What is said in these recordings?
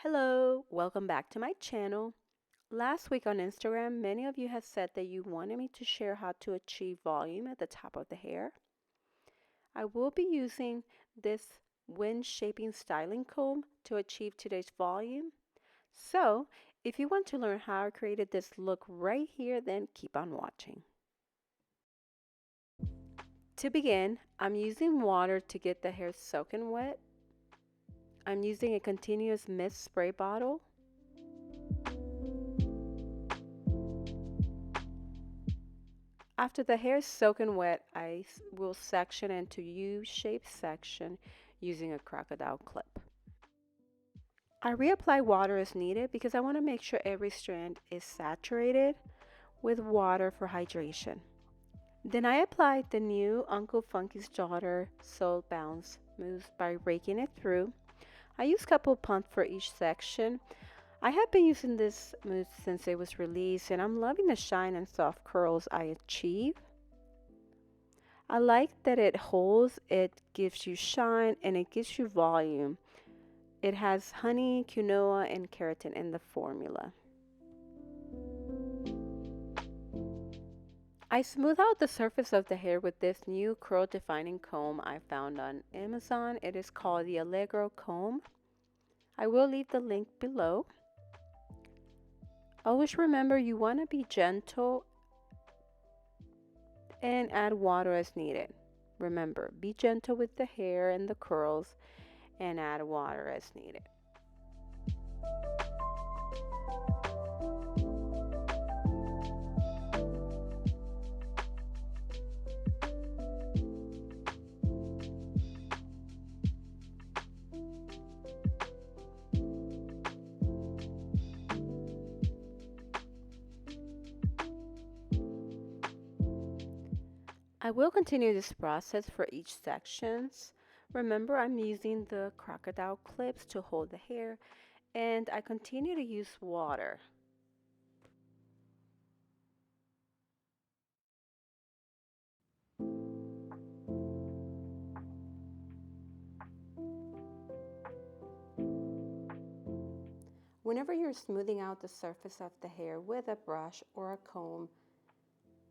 Hello, welcome back to my channel. Last week on Instagram, many of you have said that you wanted me to share how to achieve volume at the top of the hair. I will be using this wind shaping styling comb to achieve today's volume. So, if you want to learn how I created this look right here, then keep on watching. To begin, I'm using water to get the hair soaking wet. I'm using a continuous mist spray bottle. After the hair is soaking wet, I will section into U-shaped section using a crocodile clip. I reapply water as needed because I want to make sure every strand is saturated with water for hydration. Then I applied the new Uncle Funky's Daughter Soul Bounce mousse by raking it through. I use a couple pumps for each section. I have been using this mousse since it was released and I'm loving the shine and soft curls I achieve. I like that it holds, it gives you shine, and it gives you volume. It has honey, quinoa, and keratin in the formula. I smooth out the surface of the hair with this new curl defining comb I found on Amazon. It is called the Allegro comb. I will leave the link below. Always remember you want to be gentle and add water as needed. Remember, be gentle with the hair and the curls and add water as needed. I will continue this process for each sections. Remember, I'm using the crocodile clips to hold the hair, and I continue to use water. Whenever you're smoothing out the surface of the hair with a brush or a comb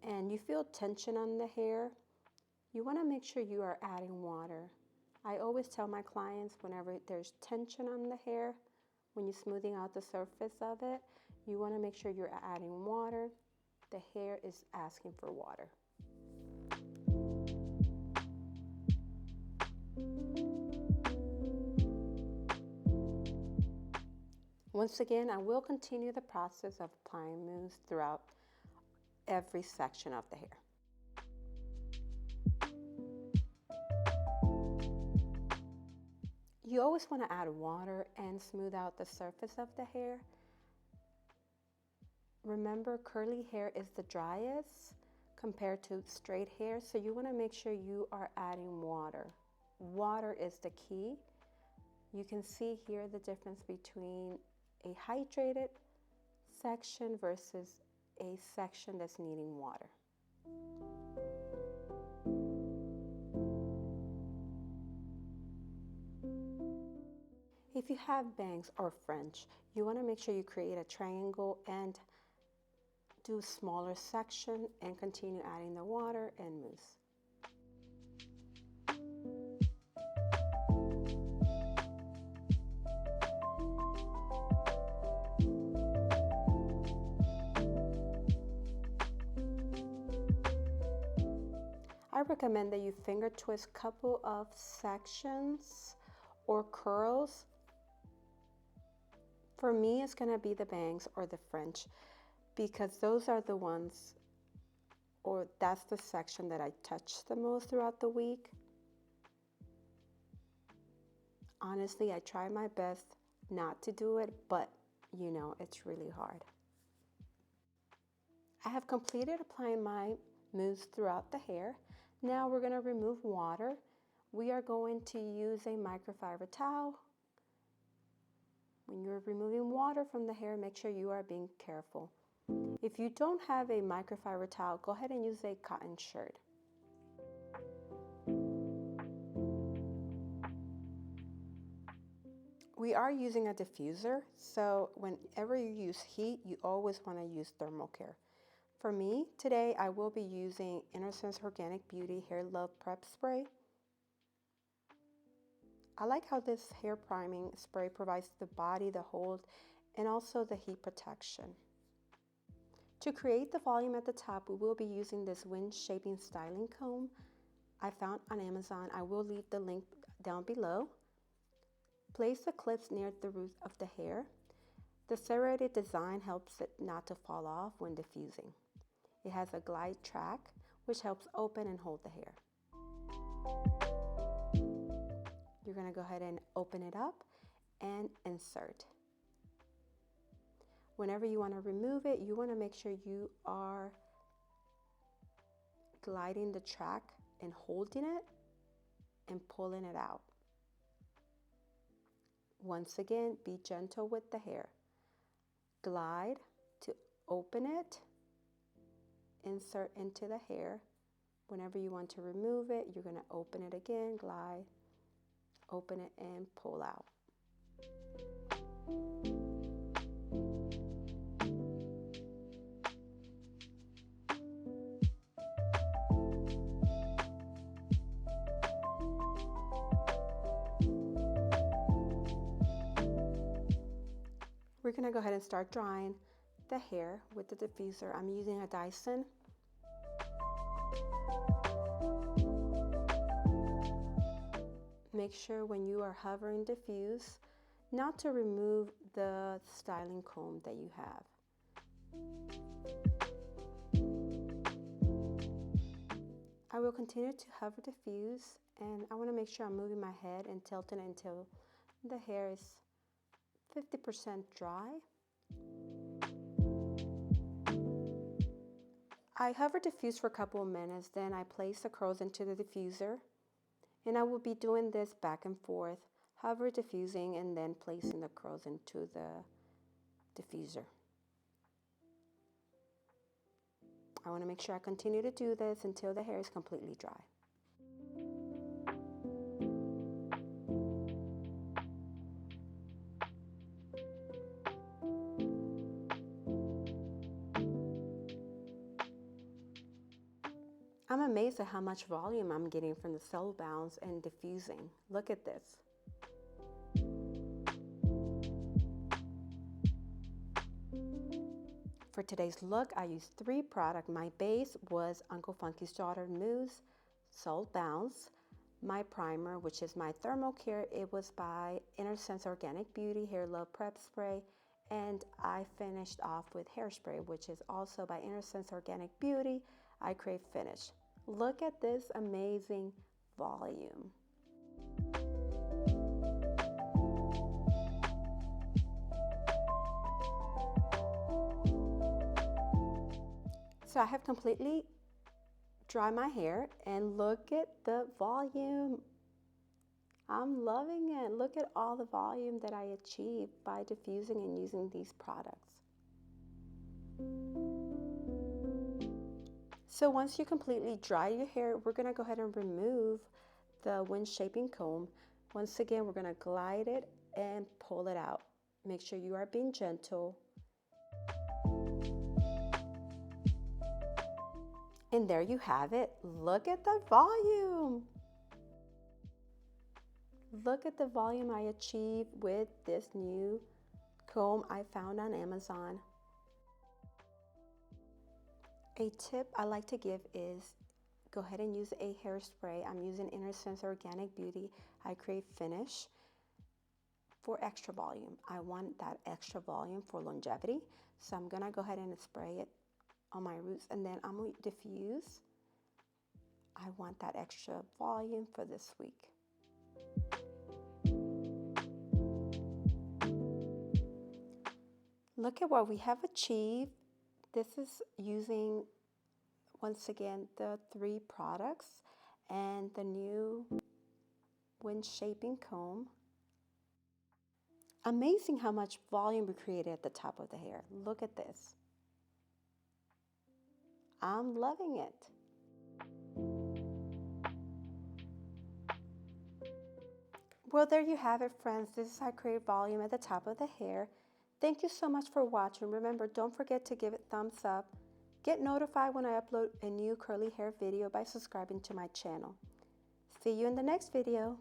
and you feel tension on the hair, you want to make sure you are adding water. I always tell my clients whenever there's tension on the hair, when you're smoothing out the surface of it, you want to make sure you're adding water. The hair is asking for water. Once again, I will continue the process of applying mousse throughout every section of the hair. You always want to add water and smooth out the surface of the hair. Remember, curly hair is the driest compared to straight hair, so you want to make sure you are adding water. Water is the key. You can see here the difference between a hydrated section versus a section that's needing water. If you have bangs or French, you want to make sure you create a triangle and do smaller section and continue adding the water and mousse. I recommend that you finger twist a couple of sections or curls. For me, it's going to be the bangs or the French because those are the ones, or that's the section that I touch the most throughout the week. Honestly, I try my best not to do it, but you know, it's really hard. I have completed applying my mousse throughout the hair. Now we're going to remove water. We are going to use a microfiber towel. When you're removing water from the hair, make sure you are being careful. If you don't have a microfiber towel, go ahead and use a cotton shirt. We are using a diffuser, so whenever you use heat, you always want to use thermal care. For me, today I will be using Innersense Organic Beauty Hair Love Prep Spray. I like how this hair priming spray provides the body the hold and also the heat protection. To create the volume at the top, we will be using this wind shaping styling comb I found on Amazon. I will leave the link down below. Place the clips near the root of the hair. The serrated design helps it not to fall off when diffusing. It has a glide track, which helps open and hold the hair. You're going to go ahead and open it up and insert. Whenever you want to remove it, you want to make sure you are gliding the track and holding it and pulling it out. Once again, be gentle with the hair. Glide to open it, insert into the hair. Whenever you want to remove it, you're going to open it again, glide, open it, and pull out. We're going to go ahead and start drying the hair with the diffuser. I'm using a Dyson. Make sure when you are hovering diffuse, not to remove the styling comb that you have. I will continue to hover diffuse, and I want to make sure I'm moving my head and tilting it until the hair is 50% dry. I hover diffuse for a couple of minutes, then I place the curls into the diffuser, and I will be doing this back and forth, hover diffusing and then placing the curls into the diffuser. I want to make sure I continue to do this until the hair is completely dry. I'm amazed at how much volume I'm getting from the cell bounce and diffusing. Look at this. For today's look, I used 3 products. My base was Uncle Funky's Daughter Mousse Salt Bounce. My primer, which is my thermal care, it was by Innersense Organic Beauty Hair Love Prep Spray. And I finished off with hairspray, which is also by Innersense Organic Beauty I Crave Finish. Look at this amazing volume. So I have completely dried my hair, and look at the volume. I'm loving it. Look at all the volume that I achieved by diffusing and using these products. So once you completely dry your hair, we're going to go ahead and remove the wind shaping comb. Once again, we're going to glide it and pull it out. Make sure you are being gentle. And there you have it. Look at the volume. Look at the volume I achieved with this new comb I found on Amazon. A tip I like to give is go ahead and use a hairspray. I'm using Innersense Organic Beauty I Crave Finish for extra volume. I want that extra volume for longevity. So I'm going to go ahead and spray it on my roots, and then I'm going to diffuse. I want that extra volume for this week. Look at what we have achieved. This is using, once again, the 3 products and the new wind shaping comb. Amazing how much volume we created at the top of the hair. Look at this. I'm loving it. Well, there you have it, friends. This is how I create volume at the top of the hair. Thank you so much for watching. Remember, don't forget to give it thumbs up. Get notified when I upload a new curly hair video by subscribing to my channel. See you in the next video.